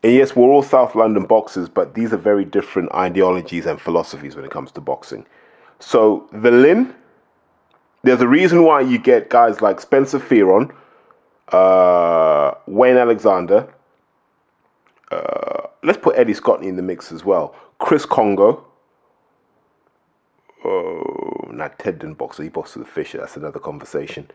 [SPEAKER 1] And yes, we're all South London boxers, but these are very different ideologies and philosophies when it comes to boxing. So the Lynn, there's a reason why you get guys like Spencer Fearon, Wayne Alexander, let's put Eddie Scotney in the mix as well. Chris Congo. Not Ted didn't box, he boxed with the Fisher. That's another conversation.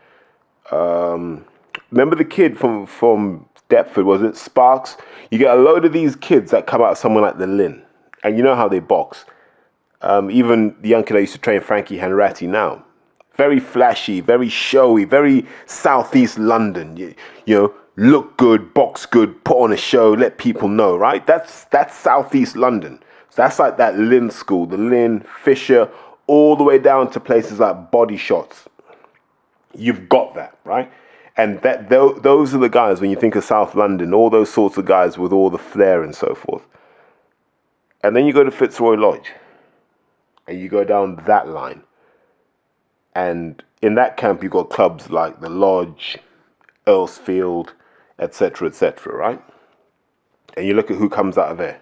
[SPEAKER 1] Remember the kid from Deptford, was it Sparks? You get a load of these kids that come out somewhere like the Lynn, and you know how they box. Even the young kid I used to train, Frankie Hanratty now. Very flashy, very showy, very Southeast London. You know, look good, box good, put on a show, let people know, right? That's Southeast London. So that's like that Lynn school, the Lynn, Fisher, all the way down to places like Body Shots. You've got that, right? And those are the guys, when you think of South London, all those sorts of guys with all the flair and so forth. And then you go to Fitzroy Lodge, and you go down that line. And in that camp, you've got clubs like the Lodge, Earlsfield, etc., right? And you look at who comes out of there.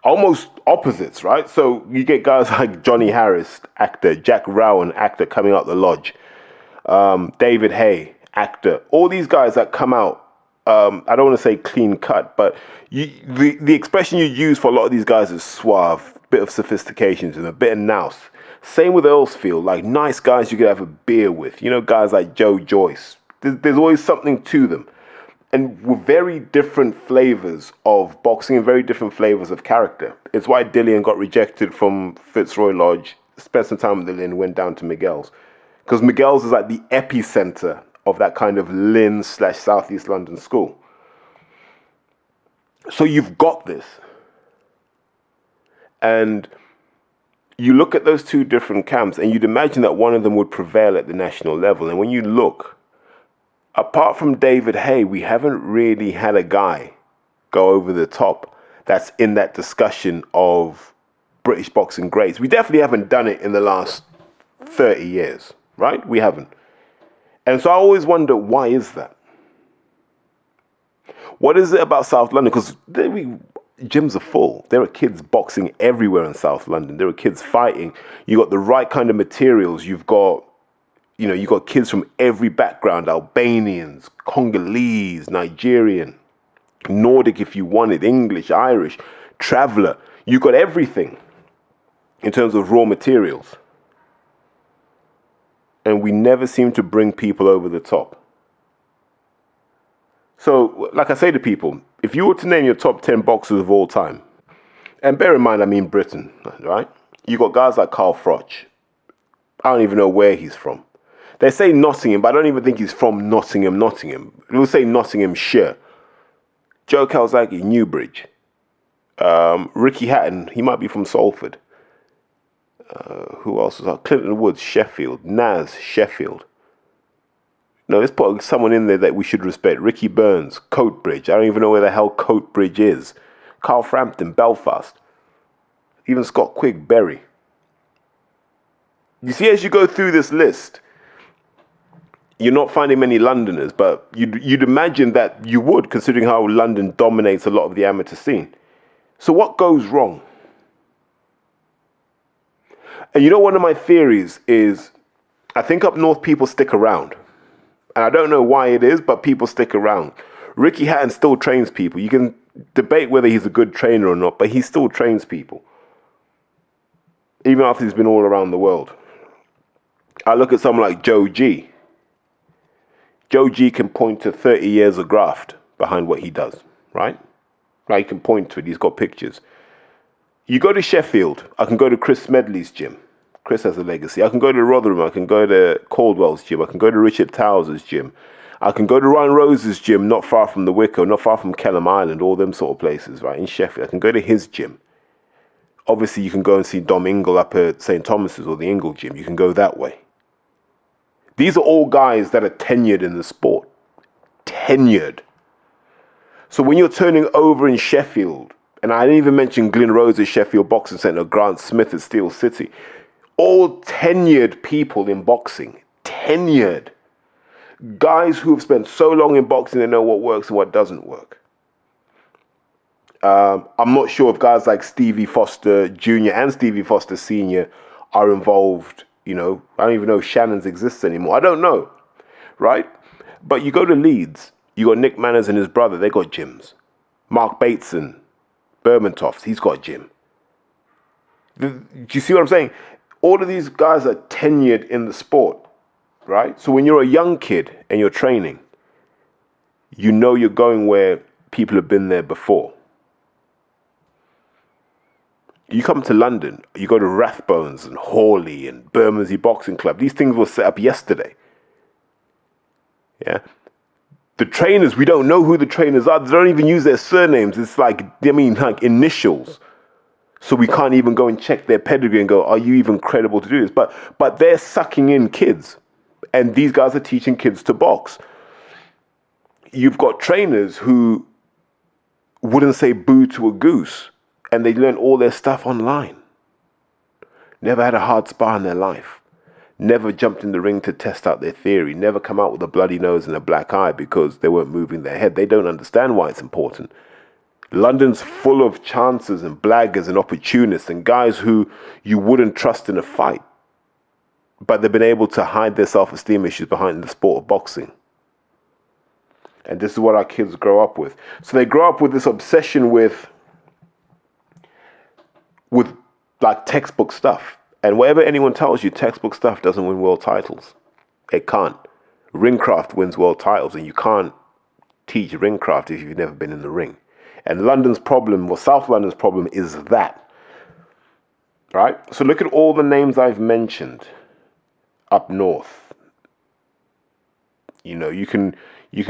[SPEAKER 1] Almost opposites, right? So you get guys like Johnny Harris, actor, Jack Rowan, actor, coming out the Lodge, David Hay, actor. All these guys that come out, I don't want to say clean cut, but the expression you use for a lot of these guys is suave, bit of sophistication and a bit of nous. Same with Earlsfield, like nice guys you could have a beer with. You know, guys like Joe Joyce. There's always something to them. And with very different flavors of boxing and very different flavors of character. It's why Dillian got rejected from Fitzroy Lodge, spent some time with the Lynn, went down to Miguel's. Because Miguel's is like the epicenter of that kind of Lynn/Southeast London school. So you've got this. And you look at those two different camps and you'd imagine that one of them would prevail at the national level. And when you look, apart from David Hay, we haven't really had a guy go over the top that's in that discussion of British boxing greats. We definitely haven't done it in the last 30 years, right? We haven't. And so I always wonder, why is that? What is it about South London? Because gyms are full. There are kids boxing everywhere in South London. There are kids fighting. You got the right kind of materials. You've got kids from every background, Albanians, Congolese, Nigerian, Nordic if you wanted, English, Irish, traveler. You got everything in terms of raw materials. And we never seem to bring people over the top. So, like I say to people, if you were to name your top 10 boxers of all time, and bear in mind, I mean Britain, right? You got guys like Carl Froch. I don't even know where he's from. They say Nottingham, but I don't even think he's from Nottingham. We'll say Nottinghamshire. Joe Calzaghe, Newbridge. Ricky Hatton, he might be from Salford. Who else was that? Clinton Woods, Sheffield. Naz, Sheffield. No, let's put someone in there that we should respect. Ricky Burns, Coatbridge. I don't even know where the hell Coatbridge is. Carl Frampton, Belfast. Even Scott Quigg, Bury. You see, as you go through this list, You're not finding many Londoners, but you'd imagine that you would, considering how London dominates a lot of the amateur scene. So what goes wrong? And you know, one of my theories is, I think up north people stick around. And I don't know why it is, but people stick around. Ricky Hatton still trains people. You can debate whether he's a good trainer or not, but he still trains people. Even after he's been all around the world. I look at someone like Joe G. Joe G can point to 30 years of graft behind what he does, right? Right, he can point to it. He's got pictures. You go to Sheffield, I can go to Chris Smedley's gym. Chris has a legacy. I can go to Rotherham, I can go to Caldwell's gym, I can go to Richard Towers' gym. I can go to Ryan Rose's gym, not far from the Wicker, not far from Kelham Island, all them sort of places, right, in Sheffield. I can go to his gym. Obviously, you can go and see Dom Ingle up at St. Thomas's or the Ingle gym. You can go that way. These are all guys that are tenured in the sport. Tenured. So when you're turning over in Sheffield, and I didn't even mention Glyn Rose at Sheffield Boxing Centre, Grant Smith at Steel City, all tenured people in boxing. Tenured. Guys who have spent so long in boxing, they know what works and what doesn't work. I'm not sure if guys like Stevie Foster Jr. and Stevie Foster Sr. are involved. You know, I don't even know if Shannon's exists anymore. I don't know, right? But you go to Leeds, you got Nick Manners and his brother, they got gyms. Mark Bateson, Bermontoft, he's got a gym. Do you see what I'm saying? All of these guys are tenured in the sport, right? So when you're a young kid and you're training, you know you're going where people have been there before. You come to London, you go to Rathbones and Hawley and Bermondsey Boxing Club. These things were set up yesterday. Yeah. The trainers, we don't know who the trainers are. They don't even use their surnames. It's like, like initials. So we can't even go and check their pedigree and go, are you even credible to do this? But they're sucking in kids. And these guys are teaching kids to box. You've got trainers who wouldn't say boo to a goose. And they learn all their stuff online. Never had a hard spar in their life. Never jumped in the ring to test out their theory. Never come out with a bloody nose and a black eye because they weren't moving their head. They don't understand why it's important. London's full of chancers and blaggers and opportunists and guys who you wouldn't trust in a fight. But they've been able to hide their self-esteem issues behind the sport of boxing. And this is what our kids grow up with. So they grow up with this obsession with like textbook stuff. And whatever anyone tells you, textbook stuff doesn't win world titles. It can't. Ringcraft wins world titles, and you can't teach ringcraft if you've never been in the ring. And London's problem, or South London's problem, is that. Right? So look at all the names I've mentioned up north. You know, you can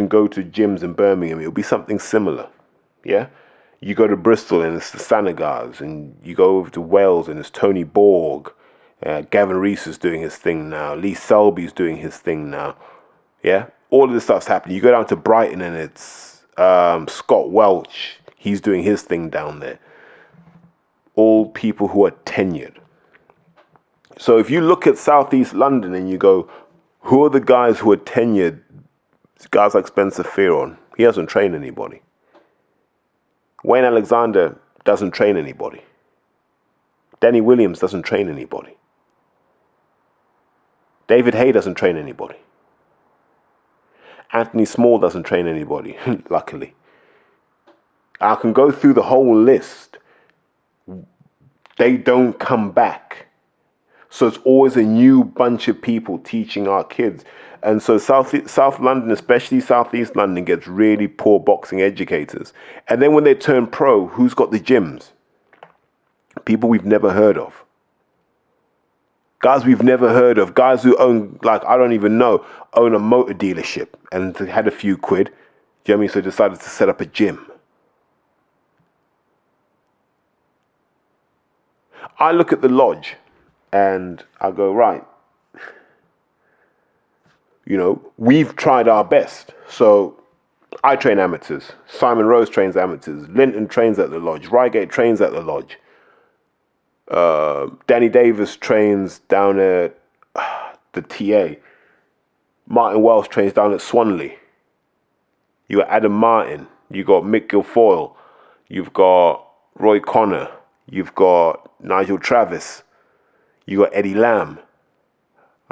[SPEAKER 1] go to gyms in Birmingham, it'll be something similar. Yeah? You go to Bristol and it's the Sanagars, and you go over to Wales and it's Tony Borg. Gavin Rees is doing his thing now. Lee Selby's doing his thing now. Yeah? All of this stuff's happening. You go down to Brighton and it's Scott Welch. He's doing his thing down there. All people who are tenured. So if you look at Southeast London and you go, who are the guys who are tenured? Guys like Spencer Fearon. He hasn't trained anybody. Wayne Alexander doesn't train anybody. Danny Williams doesn't train anybody. David Hay doesn't train anybody. Anthony Small doesn't train anybody, luckily. I can go through the whole list. They don't come back. So it's always a new bunch of people teaching our kids. And so South London, especially Southeast London, gets really poor boxing educators. And then when they turn pro, who's got the gyms? People we've never heard of. Guys we've never heard of. Guys who own, like, I don't even know, own a motor dealership and had a few quid. Do you know what I mean? So decided to set up a gym. I look at the lodge and I go, right, you know, we've tried our best. So I train amateurs. Simon Rose trains amateurs. Linton trains at the lodge. Reigate trains at the lodge. Danny Davis trains down at the TA. Martin Welsh trains down at Swanley. You got Adam Martin. You got Mick Guilfoyle. You've got Roy Connor. You've got Nigel Travis. You got Eddie Lamb.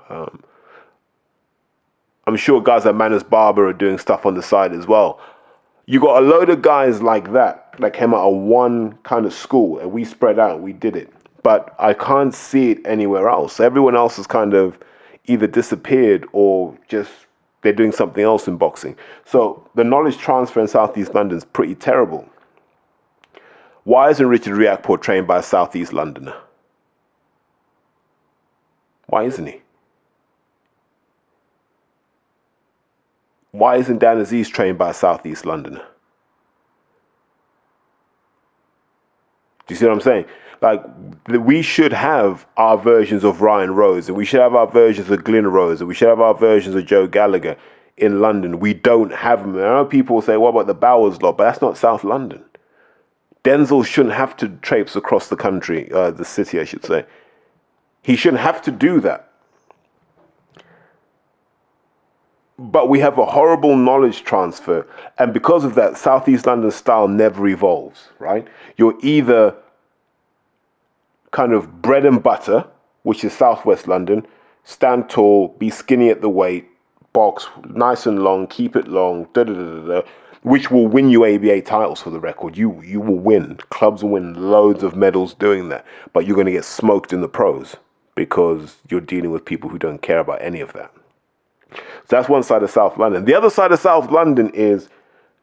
[SPEAKER 1] I'm sure guys like Manus Barber are doing stuff on the side as well. You got a load of guys like that came out of one kind of school, and we spread out. We did it, but I can't see it anywhere else. Everyone else has kind of either disappeared or just they're doing something else in boxing. So the knowledge transfer in Southeast London is pretty terrible. Why isn't Richard Riakporhe trained by a Southeast Londoner? Why isn't he? Why isn't Dan Aziz trained by a Southeast Londoner? Do you see what I'm saying? Like, we should have our versions of Ryan Rose, and we should have our versions of Glyn Rose, and we should have our versions of Joe Gallagher in London. We don't have them. And I know people say, what about the Bowers lot? But that's not South London. Denzel shouldn't have to traipse across the country, the city, I should say. He shouldn't have to do that. But we have a horrible knowledge transfer. And because of that, Southeast London style never evolves, right? You're either kind of bread and butter, which is Southwest London, stand tall, be skinny at the weight, box nice and long, keep it long, which will win you ABA titles for the record. You will win. Clubs will win loads of medals doing that. But you're going to get smoked in the pros because you're dealing with people who don't care about any of that. So that's one side of South London. The other side of South London is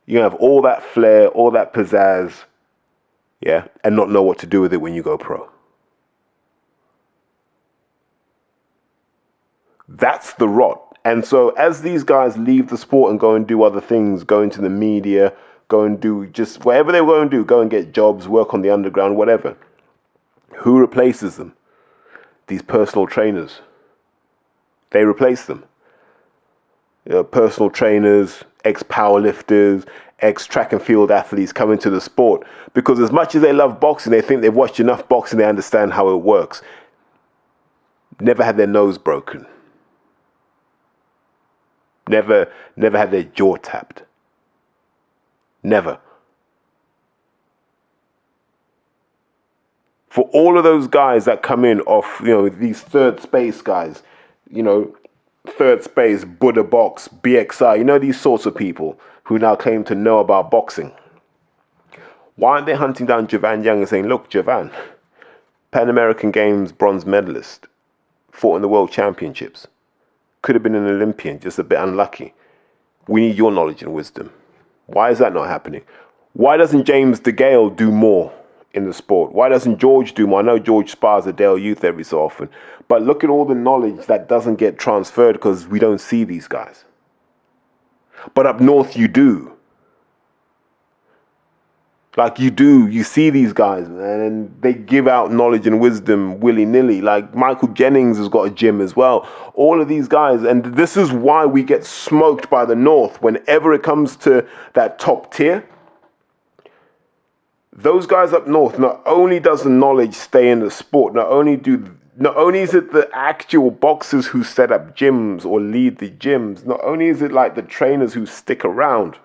[SPEAKER 1] you have all that flair, all that pizzazz, yeah, and not know what to do with it when you go pro. That's the rot. And so as these guys leave the sport and go and do other things, go into the media, go and do just whatever they go and do, go and get jobs, work on the underground, whatever. Who replaces them? These personal trainers. They replace them. Personal trainers, ex-powerlifters, ex-track and field athletes come into the sport because as much as they love boxing, they think they've watched enough boxing, they understand how it works. Never had their nose broken. Never had their jaw tapped. Never. For all of those guys that come in off, these third space guys, third space, Buddha Box, BXI, these sorts of people who now claim to know about boxing. Why aren't they hunting down Javan Young and saying, look, Javan, Pan American Games bronze medalist, fought in the World Championships, could have been an Olympian, just a bit unlucky. We need your knowledge and wisdom. Why is that not happening? Why doesn't James DeGale do more in the sport? Why doesn't George do more? I know George spars a Dale Youth every so often, but look at all the knowledge that doesn't get transferred because we don't see these guys. But up north you do. Like you see these guys, man, and they give out knowledge and wisdom willy-nilly. Like Michael Jennings has got a gym as well. All of these guys, and this is why we get smoked by the north whenever it comes to that top tier. Those guys up north, not only does the knowledge stay in the sport, not only is it the actual boxers who set up gyms or lead the gyms, not only is it like the trainers who stick around,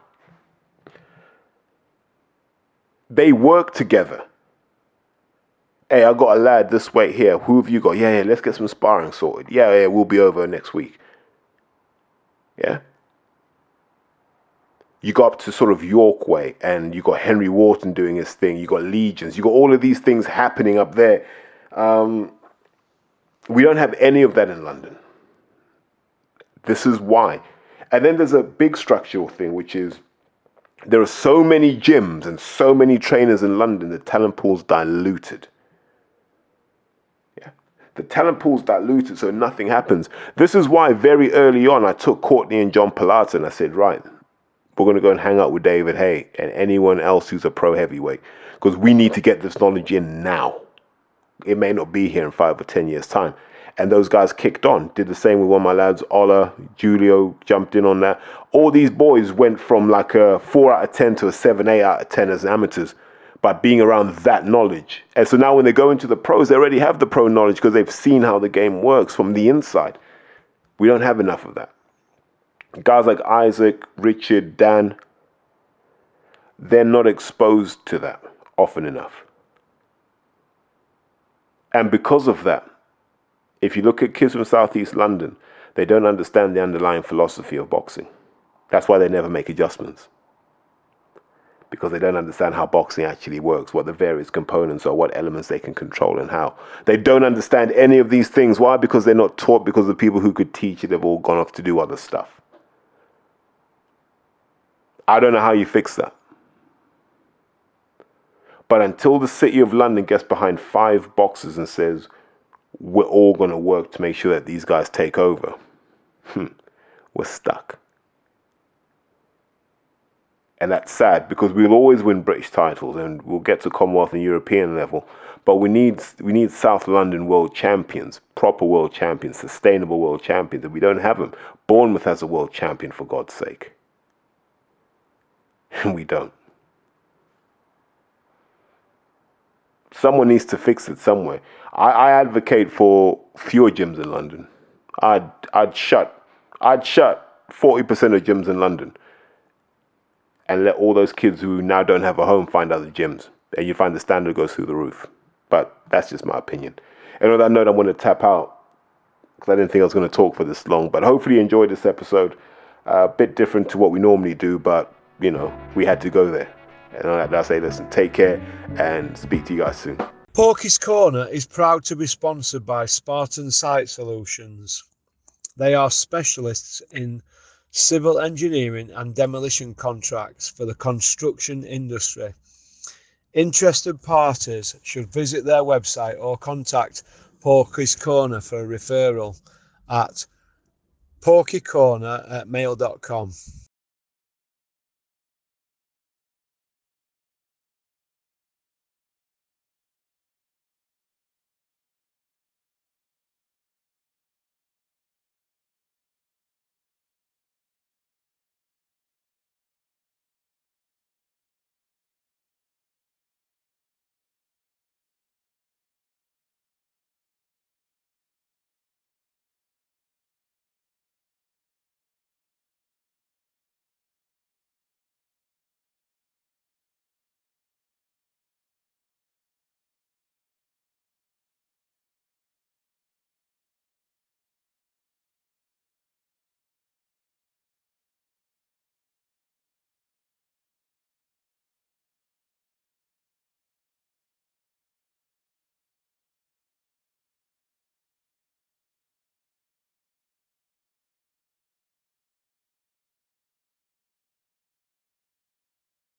[SPEAKER 1] they work together. Hey, I got a lad this weight here. Who have you got? Yeah, let's get some sparring sorted. Yeah, we'll be over next week. Yeah. You go up to sort of York way and you got Henry Wharton doing his thing. You got Legions. You got all of these things happening up there. We don't have any of that in London. This is why. And then there's a big structural thing, which is there are so many gyms and so many trainers in London, the talent pool's diluted. Yeah. The talent pool's diluted, so nothing happens. This is why very early on I took Courtney and John Pilata and I said, right, we're going to go and hang out with David Haye and anyone else who's a pro heavyweight because we need to get this knowledge in now. It may not be here in 5 or 10 years' time. And those guys kicked on, did the same with one of my lads, Ola, Julio jumped in on that. All these boys went from like a 4 out of 10 to a 7, 8 out of 10 as amateurs by being around that knowledge. And so now when they go into the pros, they already have the pro knowledge because they've seen how the game works from the inside. We don't have enough of that. Guys like Isaac, Richard, Dan, they're not exposed to that often enough. And because of that, if you look at kids from Southeast London, they don't understand the underlying philosophy of boxing. That's why they never make adjustments. Because they don't understand how boxing actually works, what the various components are, what elements they can control and how. They don't understand any of these things. Why? Because they're not taught, because the people who could teach it have all gone off to do other stuff. I don't know how you fix that. But until the City of London gets behind 5 boxers and says, we're all going to work to make sure that these guys take over, we're stuck. And that's sad, because we'll always win British titles and we'll get to Commonwealth and European level. But we need South London world champions, proper world champions, sustainable world champions. And we don't have them. Bournemouth has a world champion, for God's sake. And we don't. Someone needs to fix it somewhere. I advocate for fewer gyms in London. I'd shut 40% of gyms in London and let all those kids who now don't have a home find other gyms. And you find the standard goes through the roof. But that's just my opinion. And on that note, I'm going to tap out, because I didn't think I was going to talk for this long. But hopefully you enjoyed this episode. A bit different to what we normally do, but, you know, we had to go there. And on that, I say, listen, take care and speak to you guys soon.
[SPEAKER 2] Porky's Corner is proud to be sponsored by Spartan Site Solutions. They are specialists in civil engineering and demolition contracts for the construction industry. Interested parties should visit their website or contact Porky's Corner for a referral at porkycorner@mail.com.